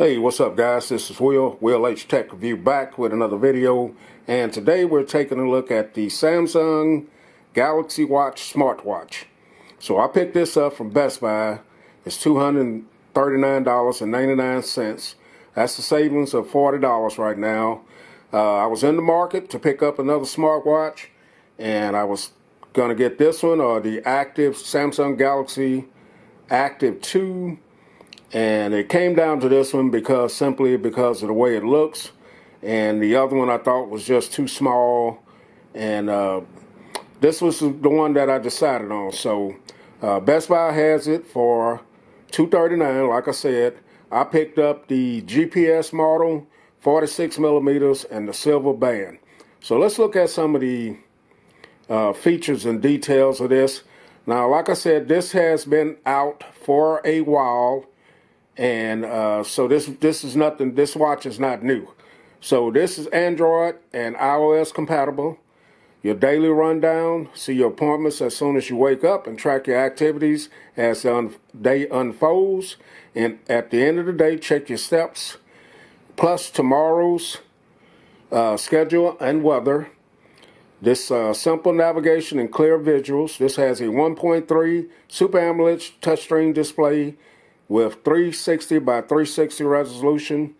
Hey, what's up guys? This is Will H Tech Review, back with another video, and today we're taking a look at the Samsung Galaxy Watch smartwatch. So I picked this up from Best Buy. It's $239.99. That's the savings of $40 right now. I was in the market to pick up another smartwatch, and I was gonna get this one or the Samsung Galaxy Active 2. And it came down to this one simply because of the way it looks, and the other one I thought was just too small, and this was the one that I decided on. So Best Buy has it for $239. Like I said, I picked up the GPS model, 46 millimeters, and the silver band. So let's look at some of the features and details of this. Now, like I said, this has been out for a while. And so this is nothing. This watch is not new. So this is Android and iOS compatible. Your daily rundown, see your appointments as soon as you wake up, and track your activities as the day unfolds. And at the end of the day, check your steps, plus tomorrow's schedule and weather. This simple navigation and clear visuals. This has a 1.3 Super AMOLED touchscreen display with 360 by 360 resolution.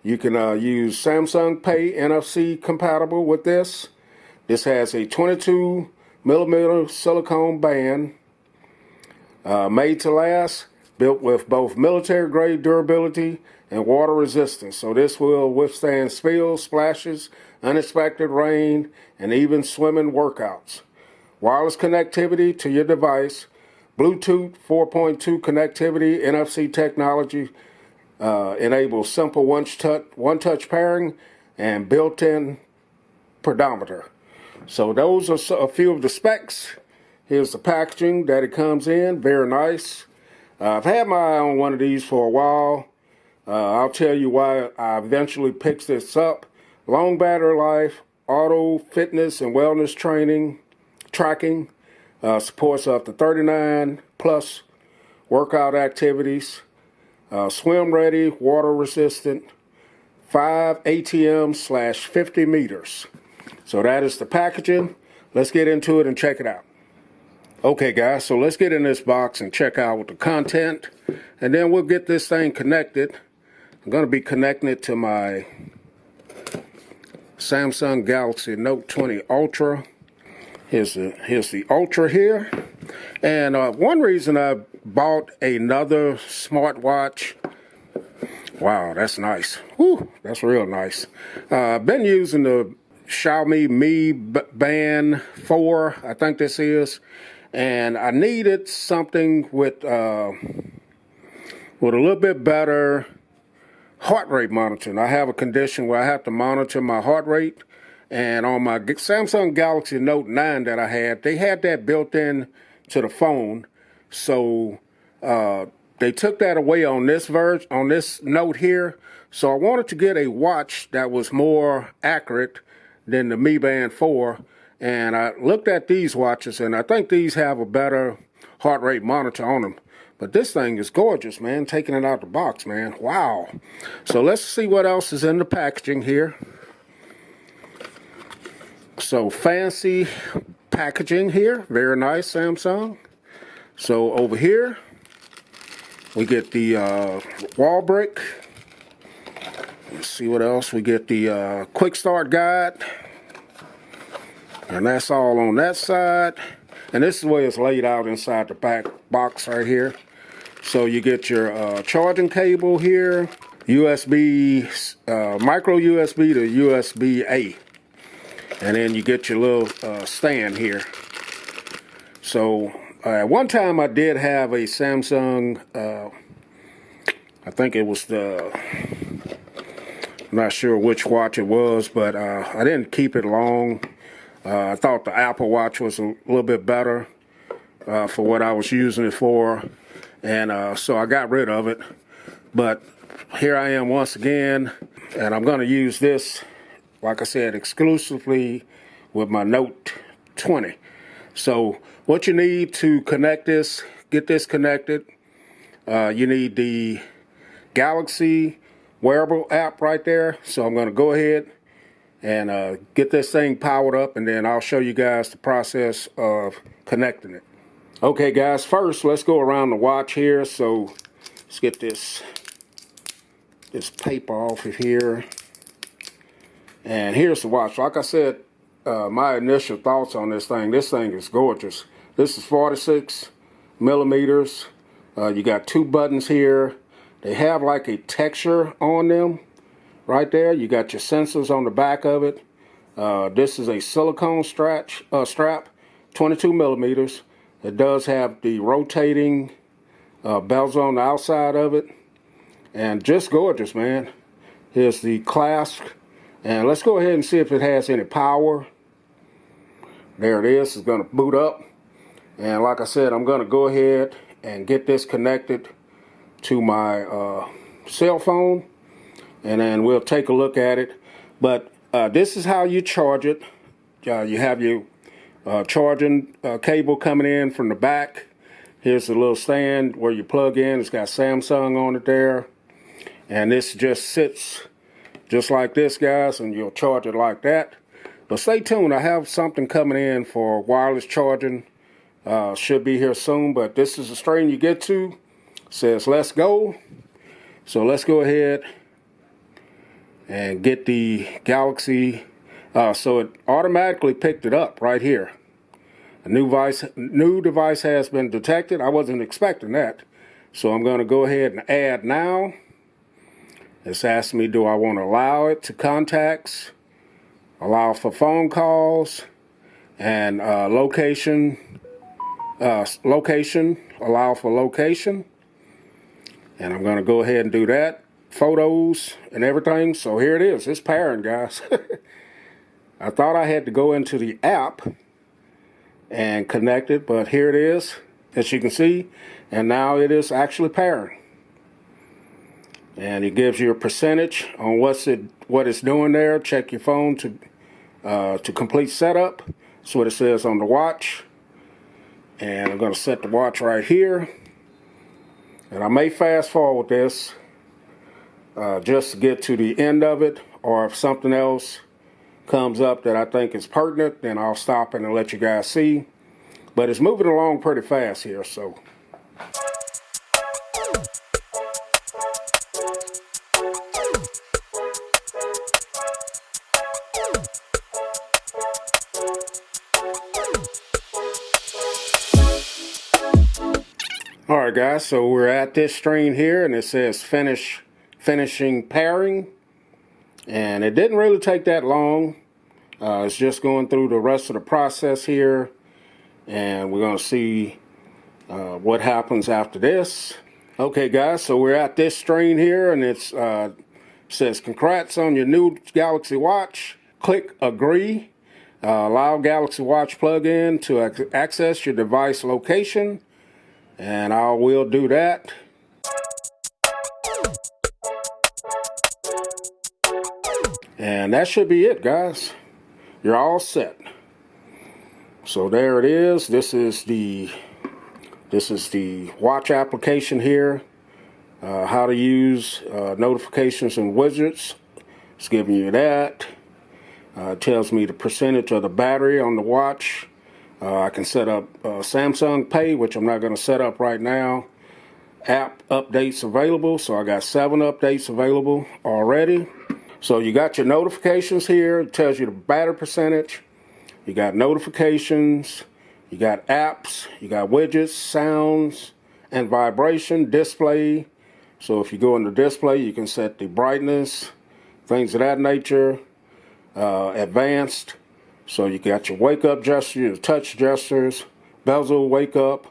You can use Samsung Pay NFC compatible with this. This has a 22 millimeter silicone band, made to last, built with both military grade durability and water resistance. So this will withstand spills, splashes, unexpected rain, and even swimming workouts. Wireless connectivity to your device. Bluetooth 4.2 connectivity, NFC technology, enables simple one-touch pairing, and built-in pedometer. So those are a few of the specs. Here's the packaging that it comes in, very nice. I've had my eye on one of these for a while. I'll tell you why I eventually picked this up. Long battery life, auto fitness and wellness tracking. Supports up to 39 plus workout activities, swim ready, water resistant, 5 ATM/50 meters. So that is the packaging. Let's get into it and check it out. Okay guys, so let's get in this box and check out the content, and then we'll get this thing connected. I'm going to be connecting it to my Samsung Galaxy Note 20 Ultra. Here's the Ultra here. And one reason I bought another smartwatch. Wow, that's nice. Whew, that's real nice. I've been using the Xiaomi Mi Band 4, I think this is. And I needed something with a little bit better heart rate monitoring. I have a condition where I have to monitor my heart rate. And on my Samsung Galaxy Note 9 that I had, they had that built in to the phone. So they took that away on this Note here. So I wanted to get a watch that was more accurate than the Mi Band 4. And I looked at these watches, and I think these have a better heart rate monitor on them. But this thing is gorgeous, man, taking it out the box, man. Wow. So let's see what else is in the packaging here. So fancy packaging here, very nice, Samsung. So over here, we get the wall brick. Let's see what else. We get the quick start guide. And that's all on that side. And this is the way it's laid out inside the back box right here. So you get your charging cable here, USB, micro USB to USB-A. And then you get your little stand here. So at one time I did have a Samsung, I think it was I'm not sure which watch it was, but I didn't keep it long. I thought the Apple Watch was a little bit better for what I was using it for. And so I got rid of it. But here I am once again, and I'm going to use this, like I said, exclusively with my Note 20. So what you need to connect this, get this connected, you need the Galaxy wearable app right there. So I'm going to go ahead and get this thing powered up, and then I'll show you guys the process of connecting it. Okay guys, first let's go around the watch here. So let's get this paper off of here. And here's the watch. Like I said, my initial thoughts on this thing is gorgeous. This is 46 millimeters. You got 2 buttons here. They have like a texture on them right there. You got your sensors on the back of it. This is a silicone strap, 22 millimeters. It does have the rotating bezel on the outside of it. And just gorgeous, man. Here's the clasp. And let's go ahead and see if it has any power. There it is. It's going to boot up. And like I said, I'm going to go ahead and get this connected to my cell phone. And then we'll take a look at it. But this is how you charge it. You have your charging cable coming in from the back. Here's the little stand where you plug in. It's got Samsung on it there. And this just sits just like this, guys, and you'll charge it like that. But stay tuned. I have something coming in for wireless charging. Should be here soon, but this is the screen you get to. It says let's go. So let's go ahead and get the Galaxy. So it automatically picked it up right here. A new device has been detected. I wasn't expecting that. So I'm going to go ahead and add now. It's asking me, do I want to allow it to contacts, allow for phone calls, and location, allow for location. And I'm going to go ahead and do that. Photos and everything. So here it is. It's pairing, guys. I thought I had to go into the app and connect it, but here it is, as you can see. And now it is actually pairing. And it gives you a percentage on what it's doing there. Check your phone to complete setup. That's what it says on the watch. And I'm going to set the watch right here. And I may fast forward this just to get to the end of it. Or if something else comes up that I think is pertinent, then I'll stop it and let you guys see. But it's moving along pretty fast here, so. Alright guys, so we're at this screen here and it says finishing pairing, and it didn't really take that long. It's just going through the rest of the process here, and we're going to see what happens after this. Okay guys, so we're at this screen here and it says congrats on your new Galaxy Watch. Click agree. Allow Galaxy Watch plug-in to access your device location. And I will do that. And that should be it, guys. You're all set. So there it is. This is the watch application here. How to use notifications and widgets. It's giving you that. It tells me the percentage of the battery on the watch. I can set up Samsung Pay, which I'm not going to set up right now. App updates available. So I got 7 updates available already. So you got your notifications here. It tells you the battery percentage. You got notifications. You got apps. You got widgets, sounds, and vibration, display. So if you go in the display, you can set the brightness, things of that nature, advanced. So you got your wake up gesture, your touch gestures, bezel wake up,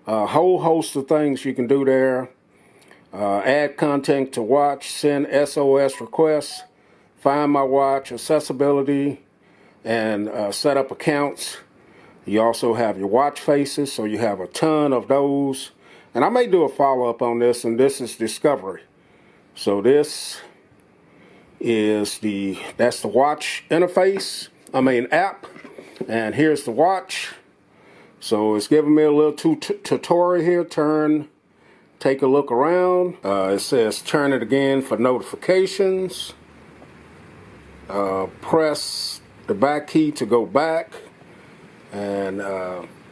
a whole host of things you can do there. Add content to watch, send SOS requests, find my watch, accessibility, and set up accounts. You also have your watch faces, so you have a ton of those. And I may do a follow-up on this, and this is discovery. So this is that's the watch interface. App, and here's the watch. So it's giving me a little tutorial here. Turn take a look around. It says turn it again for notifications. Press the back key to go back, and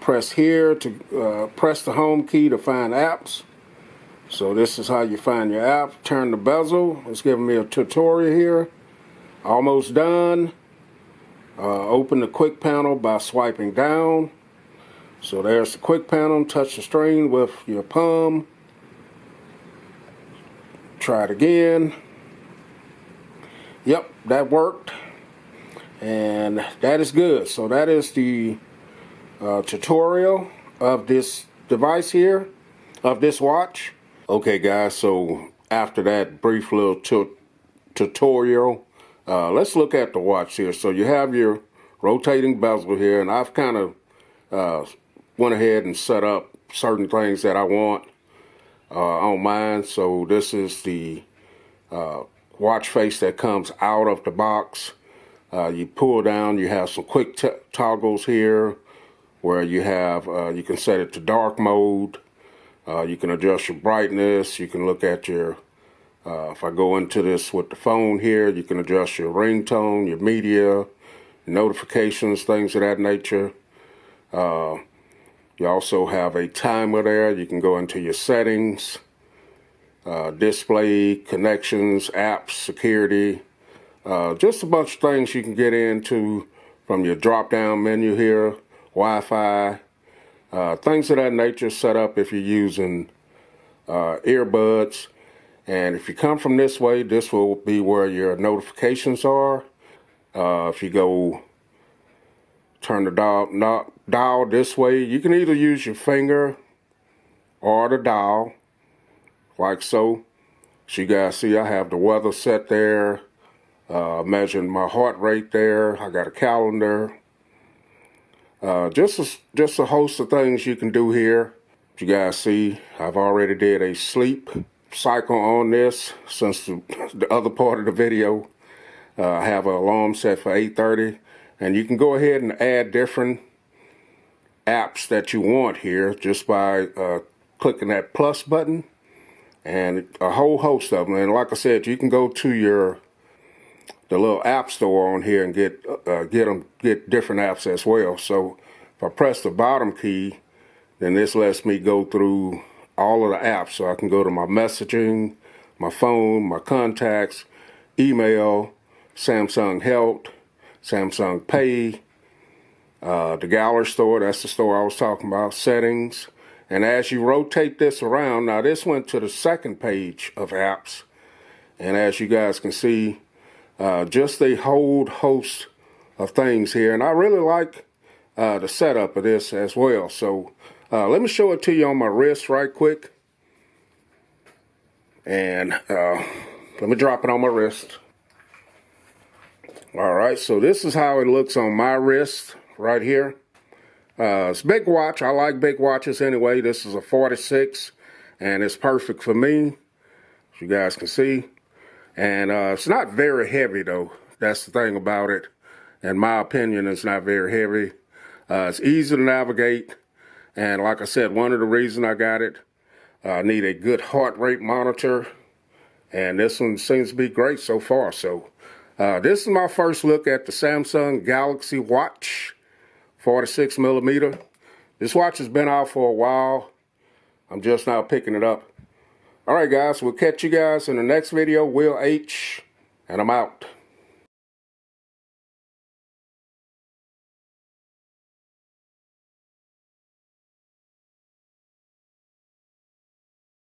press here to press the home key to find apps. So this is how you find your app. Turn the bezel. It's giving me a tutorial here. Almost done. Open the quick panel by swiping down. So there's the quick panel. Touch the screen with your palm. Try it again. Yep, that worked. And that is good. So that is the tutorial of this device here, of this watch. Okay guys, so after that brief little tutorial, let's look at the watch here. So you have your rotating bezel here, and I've kind of went ahead and set up certain things that I want on mine. So this is the watch face that comes out of the box. You pull down, you have some quick toggles here where you have, you can set it to dark mode. You can adjust your brightness. You can look at your, if I go into this with the phone here, you can adjust your ringtone, your media, notifications, things of that nature. You also have a timer there. You can go into your settings, display, connections, apps, security, just a bunch of things you can get into from your drop-down menu here, Wi-Fi, things of that nature set up if you're using earbuds. And if you come from this way, this will be where your notifications are. If you go turn the dial this way, you can either use your finger or the dial, like so. So you guys see I have the weather set there, measuring my heart rate there. I got a calendar. Just a host of things you can do here. You guys see I've already did a sleep cycle on this since the other part of the video. I have an alarm set for 8:30, and you can go ahead and add different apps that you want here just by clicking that plus button, and a whole host of them. And like I said, you can go to the little app store on here and get different apps as well. So if I press the bottom key, then this lets me go through all of the apps. So I can go to my messaging, my phone, my contacts, email, Samsung Health, Samsung Pay, the gallery store, that's the store I was talking about, settings. And as you rotate this around, now this went to the second page of apps. And as you guys can see, just a whole host of things here. And I really like the setup of this as well. So let me show it to you on my wrist right quick. And let me drop it on my wrist. All right, so this is how it looks on my wrist right here. It's a big watch. I like big watches anyway. This is a 46, and it's perfect for me, as you guys can see. And it's not very heavy, though. That's the thing about it. In my opinion, it's not very heavy. It's easy to navigate. And like I said, one of the reasons I got it, I need a good heart rate monitor. And this one seems to be great so far. So this is my first look at the Samsung Galaxy Watch 46 millimeter. This watch has been out for a while. I'm just now picking it up. All right, guys, we'll catch you guys in the next video. Will H, and I'm out.